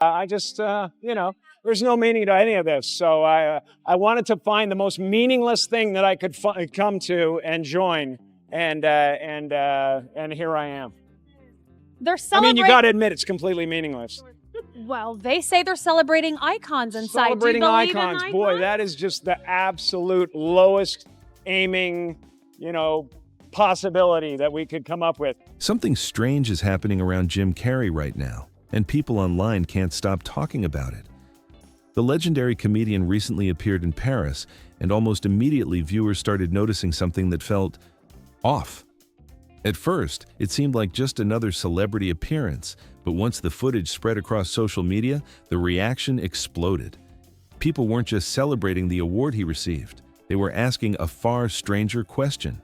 I just, there's no meaning to any of this. So I wanted to find the most meaningless thing that I could come to and join, and here I am. They're celebrating. You got to admit it's completely meaningless. Well, they say they're celebrating icons inside. Celebrating Do you believe icons, in boy, icons? that is just the absolute lowest aiming, possibility that we could come up with. Something strange is happening around Jim Carrey right now, and people online can't stop talking about it. The legendary comedian recently appeared in Paris, and almost immediately viewers started noticing something that felt off. At first, it seemed like just another celebrity appearance, but once the footage spread across social media, the reaction exploded. People weren't just celebrating the award he received, they were asking a far stranger question.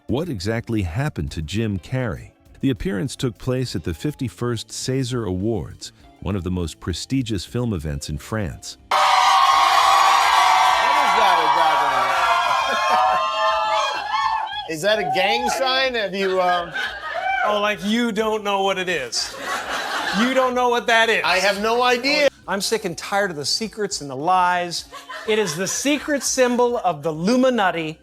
What exactly happened to Jim Carrey? The appearance took place at the 51st César Awards, one of the most prestigious film events in France. What is that exactly? Is that a gang sign? Have you, Oh, like you don't know what it is. You don't know what that is. I have no idea. I'm sick and tired of the secrets and the lies. It is the secret symbol of the Illuminati,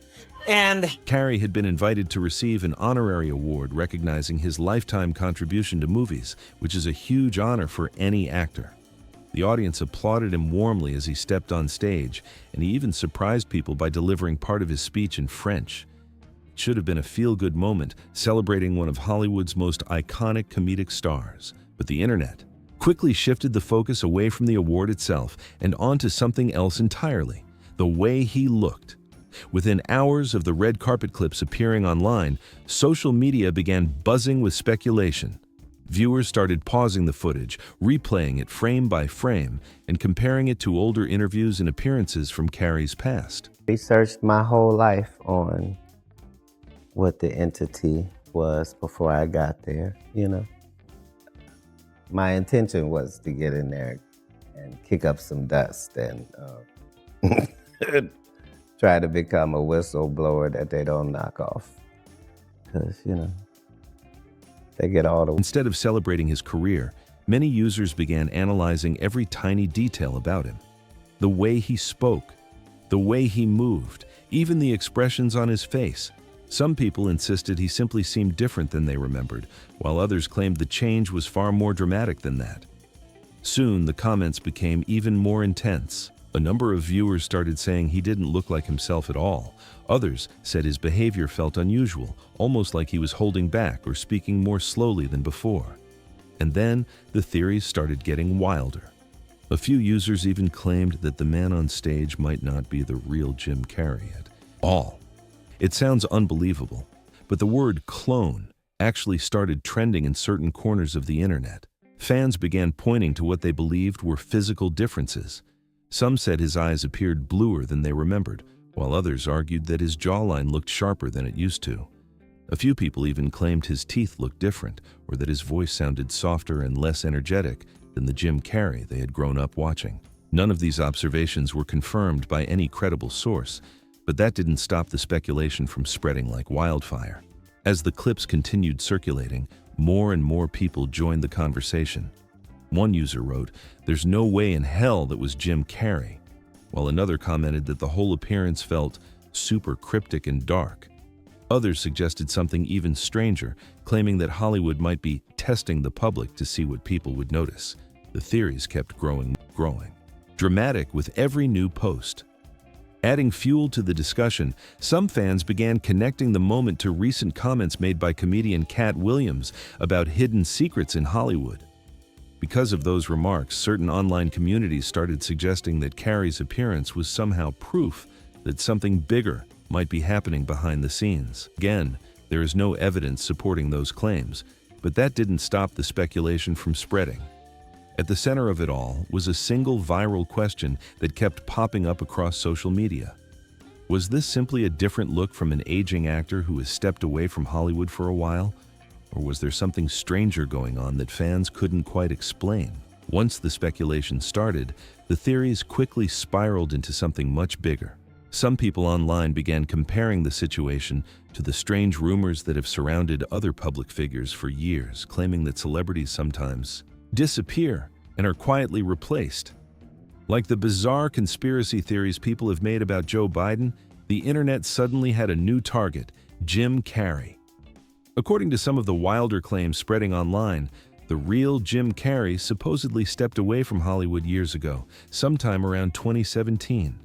and Carrey had been invited to receive an honorary award recognizing his lifetime contribution to movies, which is a huge honor for any actor. The audience applauded him warmly as he stepped on stage, and he even surprised people by delivering part of his speech in French. It should have been a feel-good moment, celebrating one of Hollywood's most iconic comedic stars. But the internet quickly shifted the focus away from the award itself and onto something else entirely: the way he looked. Within hours of the red carpet clips appearing online, social media began buzzing with speculation. Viewers started pausing the footage, replaying it frame by frame, and comparing it to older interviews and appearances from Carrey's past. Researched my whole life on what the entity was before I got there, My intention was to get in there and kick up some dust and try to become a whistleblower that they don't knock off. Because, they get all the... Instead of celebrating his career, many users began analyzing every tiny detail about him. The way he spoke, the way he moved, even the expressions on his face. Some people insisted he simply seemed different than they remembered, while others claimed the change was far more dramatic than that. Soon, the comments became even more intense. A number of viewers started saying he didn't look like himself at all. Others said his behavior felt unusual, almost like he was holding back or speaking more slowly than before. And then, the theories started getting wilder. A few users even claimed that the man on stage might not be the real Jim Carrey at all. It sounds unbelievable, but the word clone actually started trending in certain corners of the internet. Fans began pointing to what they believed were physical differences. Some said his eyes appeared bluer than they remembered, while others argued that his jawline looked sharper than it used to. A few people even claimed his teeth looked different, or that his voice sounded softer and less energetic than the Jim Carrey they had grown up watching. None of these observations were confirmed by any credible source, but that didn't stop the speculation from spreading like wildfire. As the clips continued circulating, more and more people joined the conversation. One user wrote, "There's no way in hell that was Jim Carrey," while another commented that the whole appearance felt super cryptic and dark. Others suggested something even stranger, claiming that Hollywood might be testing the public to see what people would notice. The theories kept growing, dramatic with every new post. Adding fuel to the discussion, some fans began connecting the moment to recent comments made by comedian Katt Williams about hidden secrets in Hollywood. Because of those remarks, certain online communities started suggesting that Carrey's appearance was somehow proof that something bigger might be happening behind the scenes. Again, there is no evidence supporting those claims, but that didn't stop the speculation from spreading. At the center of it all was a single viral question that kept popping up across social media. Was this simply a different look from an aging actor who has stepped away from Hollywood for a while? Or was there something stranger going on that fans couldn't quite explain? Once the speculation started, the theories quickly spiraled into something much bigger. Some people online began comparing the situation to the strange rumors that have surrounded other public figures for years, claiming that celebrities sometimes disappear and are quietly replaced. Like the bizarre conspiracy theories people have made about Joe Biden, the internet suddenly had a new target, Jim Carrey. According to some of the wilder claims spreading online, the real Jim Carrey supposedly stepped away from Hollywood years ago, sometime around 2017.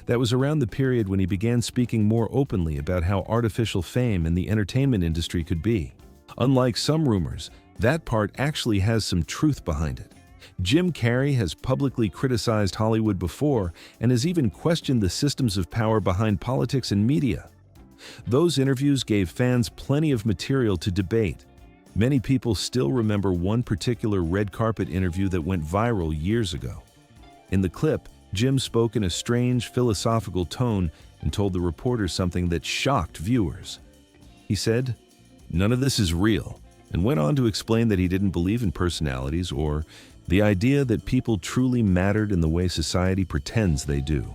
That was around the period when he began speaking more openly about how artificial fame in the entertainment industry could be. Unlike some rumors, that part actually has some truth behind it. Jim Carrey has publicly criticized Hollywood before and has even questioned the systems of power behind politics and media. Those interviews gave fans plenty of material to debate. Many people still remember one particular red carpet interview that went viral years ago. In the clip, Jim spoke in a strange, philosophical tone and told the reporter something that shocked viewers. He said, "None of this is real," and went on to explain that he didn't believe in personalities or the idea that people truly mattered in the way society pretends they do.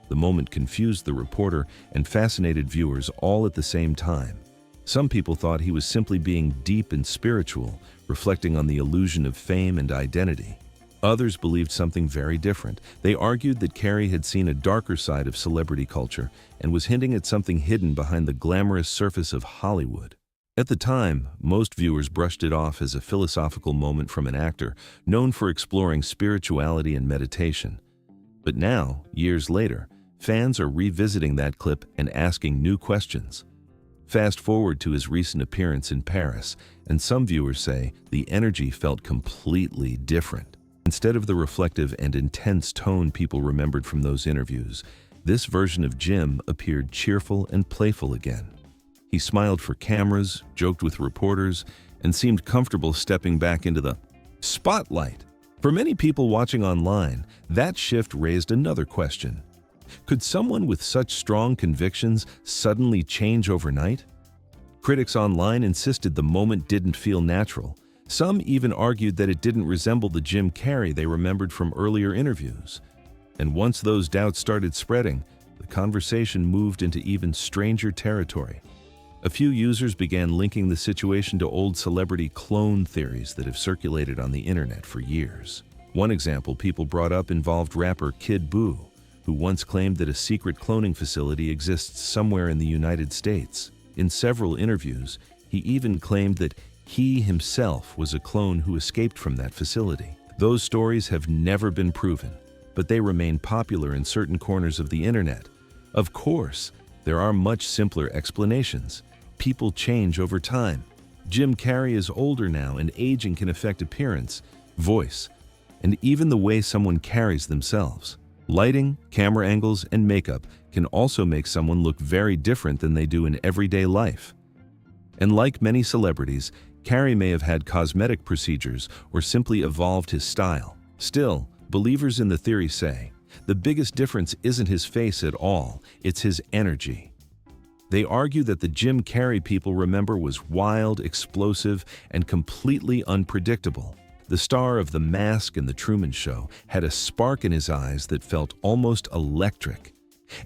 The moment confused the reporter and fascinated viewers all at the same time. Some people thought he was simply being deep and spiritual, reflecting on the illusion of fame and identity. Others believed something very different. They argued that Carrey had seen a darker side of celebrity culture and was hinting at something hidden behind the glamorous surface of Hollywood. At the time, most viewers brushed it off as a philosophical moment from an actor known for exploring spirituality and meditation. But now, years later, fans are revisiting that clip and asking new questions. Fast forward to his recent appearance in Paris, and some viewers say the energy felt completely different. Instead of the reflective and intense tone people remembered from those interviews, this version of Jim appeared cheerful and playful again. He smiled for cameras, joked with reporters, and seemed comfortable stepping back into the spotlight. For many people watching online, that shift raised another question. Could someone with such strong convictions suddenly change overnight? Critics online insisted the moment didn't feel natural. Some even argued that it didn't resemble the Jim Carrey they remembered from earlier interviews. And once those doubts started spreading, the conversation moved into even stranger territory. A few users began linking the situation to old celebrity clone theories that have circulated on the internet for years. One example people brought up involved rapper Kid Buu, who once claimed that a secret cloning facility exists somewhere in the United States. In several interviews, he even claimed that he himself was a clone who escaped from that facility. Those stories have never been proven, but they remain popular in certain corners of the internet. Of course, there are much simpler explanations. People change over time. Jim Carrey is older now, and aging can affect appearance, voice, and even the way someone carries themselves. Lighting, camera angles, and makeup can also make someone look very different than they do in everyday life. And like many celebrities, Carrey may have had cosmetic procedures or simply evolved his style. Still, believers in the theory say, the biggest difference isn't his face at all, it's his energy. They argue that the Jim Carrey people remember was wild, explosive, and completely unpredictable. The star of The Mask and The Truman Show had a spark in his eyes that felt almost electric.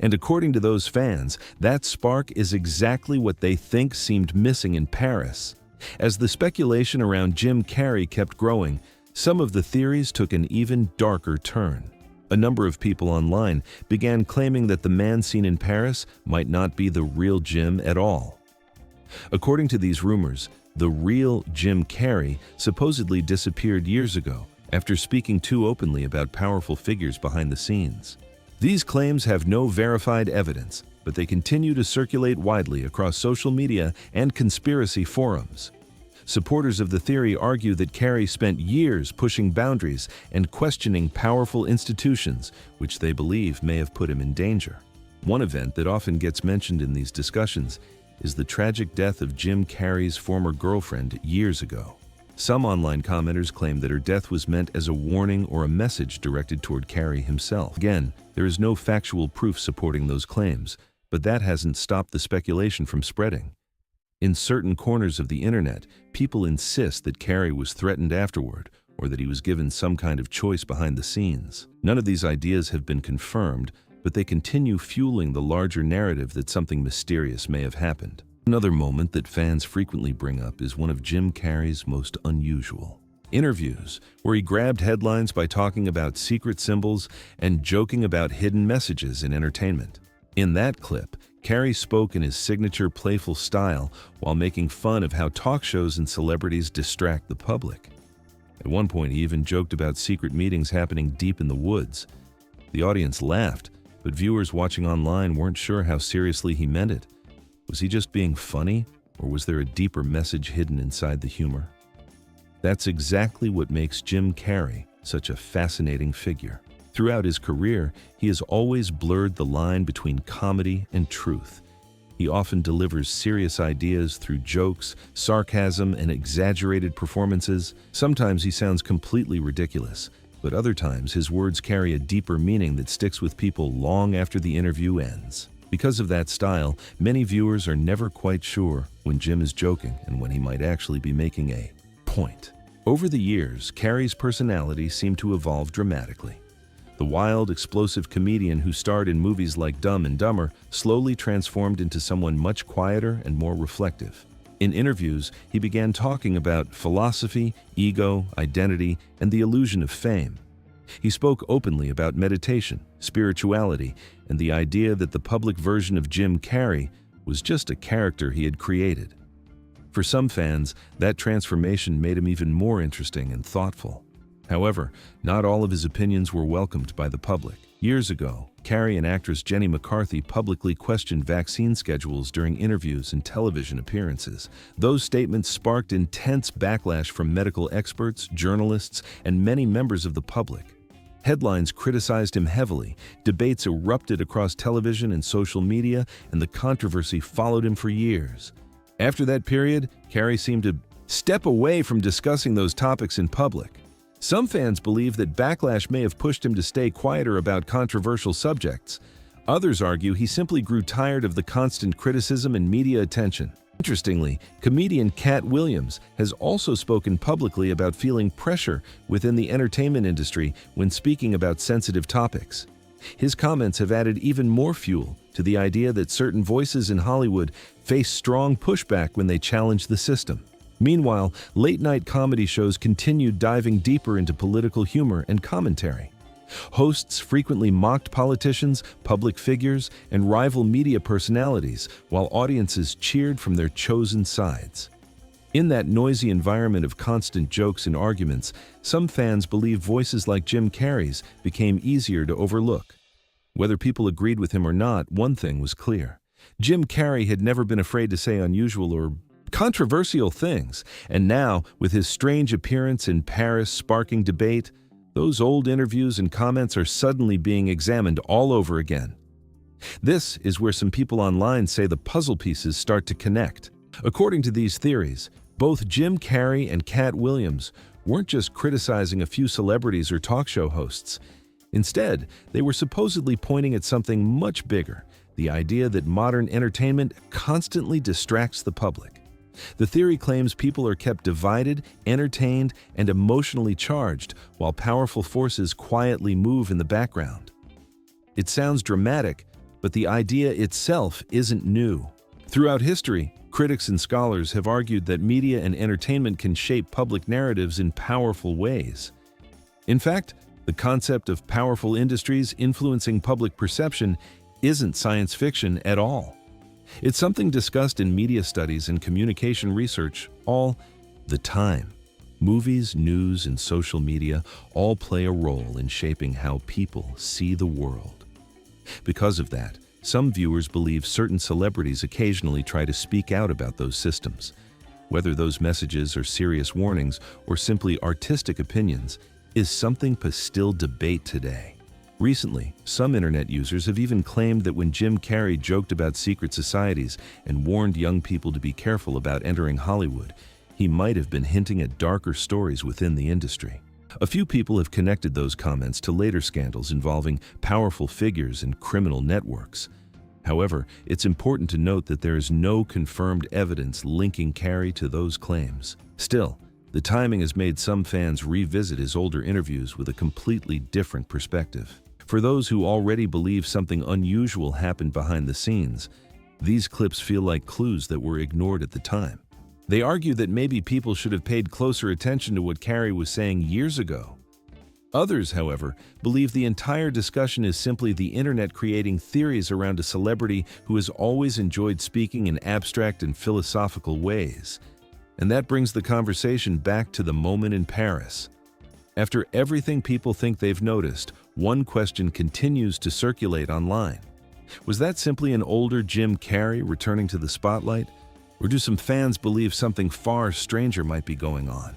And according to those fans, that spark is exactly what they think seemed missing in Paris. As the speculation around Jim Carrey kept growing, some of the theories took an even darker turn. A number of people online began claiming that the man seen in Paris might not be the real Jim at all. According to these rumors, the real Jim Carrey supposedly disappeared years ago after speaking too openly about powerful figures behind the scenes. These claims have no verified evidence, but they continue to circulate widely across social media and conspiracy forums. Supporters of the theory argue that Carrey spent years pushing boundaries and questioning powerful institutions, which they believe may have put him in danger. One event that often gets mentioned in these discussions is the tragic death of Jim Carrey's former girlfriend years ago. Some online commenters claim that her death was meant as a warning or a message directed toward Carrey himself. Again, there is no factual proof supporting those claims, but that hasn't stopped the speculation from spreading. In certain corners of the internet, people insist that Carrey was threatened afterward or that he was given some kind of choice behind the scenes. None of these ideas have been confirmed, but they continue fueling the larger narrative that something mysterious may have happened. Another moment that fans frequently bring up is one of Jim Carrey's most unusual. Interviews, where he grabbed headlines by talking about secret symbols and joking about hidden messages in entertainment. In that clip, Carrey spoke in his signature playful style while making fun of how talk shows and celebrities distract the public. At one point, he even joked about secret meetings happening deep in the woods. The audience laughed, but viewers watching online weren't sure how seriously he meant it. Was he just being funny, or was there a deeper message hidden inside the humor? That's exactly what makes Jim Carrey such a fascinating figure. Throughout his career, he has always blurred the line between comedy and truth. He often delivers serious ideas through jokes, sarcasm, and exaggerated performances. Sometimes he sounds completely ridiculous, but other times his words carry a deeper meaning that sticks with people long after the interview ends. Because of that style, many viewers are never quite sure when Jim is joking and when he might actually be making a point. Over the years, Carrey's personality seemed to evolve dramatically. The wild, explosive comedian who starred in movies like Dumb and Dumber slowly transformed into someone much quieter and more reflective. In interviews, he began talking about philosophy, ego, identity, and the illusion of fame. He spoke openly about meditation, spirituality, and the idea that the public version of Jim Carrey was just a character he had created. For some fans, that transformation made him even more interesting and thoughtful. However, not all of his opinions were welcomed by the public. Years ago, Carrey and actress Jenny McCarthy publicly questioned vaccine schedules during interviews and television appearances. Those statements sparked intense backlash from medical experts, journalists, and many members of the public. Headlines criticized him heavily, debates erupted across television and social media, and the controversy followed him for years. After that period, Carrey seemed to step away from discussing those topics in public. Some fans believe that backlash may have pushed him to stay quieter about controversial subjects. Others argue he simply grew tired of the constant criticism and media attention. Interestingly, comedian Katt Williams has also spoken publicly about feeling pressure within the entertainment industry when speaking about sensitive topics. His comments have added even more fuel to the idea that certain voices in Hollywood face strong pushback when they challenge the system. Meanwhile, late-night comedy shows continued diving deeper into political humor and commentary. Hosts frequently mocked politicians, public figures, and rival media personalities, while audiences cheered from their chosen sides. In that noisy environment of constant jokes and arguments, some fans believe voices like Jim Carrey's became easier to overlook. Whether people agreed with him or not, one thing was clear. Jim Carrey had never been afraid to say unusual or controversial things, and now, with his strange appearance in Paris sparking debate, those old interviews and comments are suddenly being examined all over again. This is where some people online say the puzzle pieces start to connect. According to these theories, both Jim Carrey and Katt Williams weren't just criticizing a few celebrities or talk show hosts. Instead, they were supposedly pointing at something much bigger, the idea that modern entertainment constantly distracts the public. The theory claims people are kept divided, entertained, and emotionally charged, while powerful forces quietly move in the background. It sounds dramatic, but the idea itself isn't new. Throughout history, critics and scholars have argued that media and entertainment can shape public narratives in powerful ways. In fact, the concept of powerful industries influencing public perception isn't science fiction at all. It's something discussed in media studies and communication research all the time. Movies, news, and social media all play a role in shaping how people see the world. Because of that, some viewers believe certain celebrities occasionally try to speak out about those systems. Whether those messages are serious warnings or simply artistic opinions is something to still debate today. Recently, some internet users have even claimed that when Jim Carrey joked about secret societies and warned young people to be careful about entering Hollywood, he might have been hinting at darker stories within the industry. A few people have connected those comments to later scandals involving powerful figures and criminal networks. However, it's important to note that there is no confirmed evidence linking Carrey to those claims. Still, the timing has made some fans revisit his older interviews with a completely different perspective. For those who already believe something unusual happened behind the scenes, these clips feel like clues that were ignored at the time. They argue that maybe people should have paid closer attention to what Carrey was saying years ago. Others, however, believe the entire discussion is simply the internet creating theories around a celebrity who has always enjoyed speaking in abstract and philosophical ways. And that brings the conversation back to the moment in Paris. After everything people think they've noticed, one question continues to circulate online. Was that simply an older Jim Carrey returning to the spotlight? Or do some fans believe something far stranger might be going on?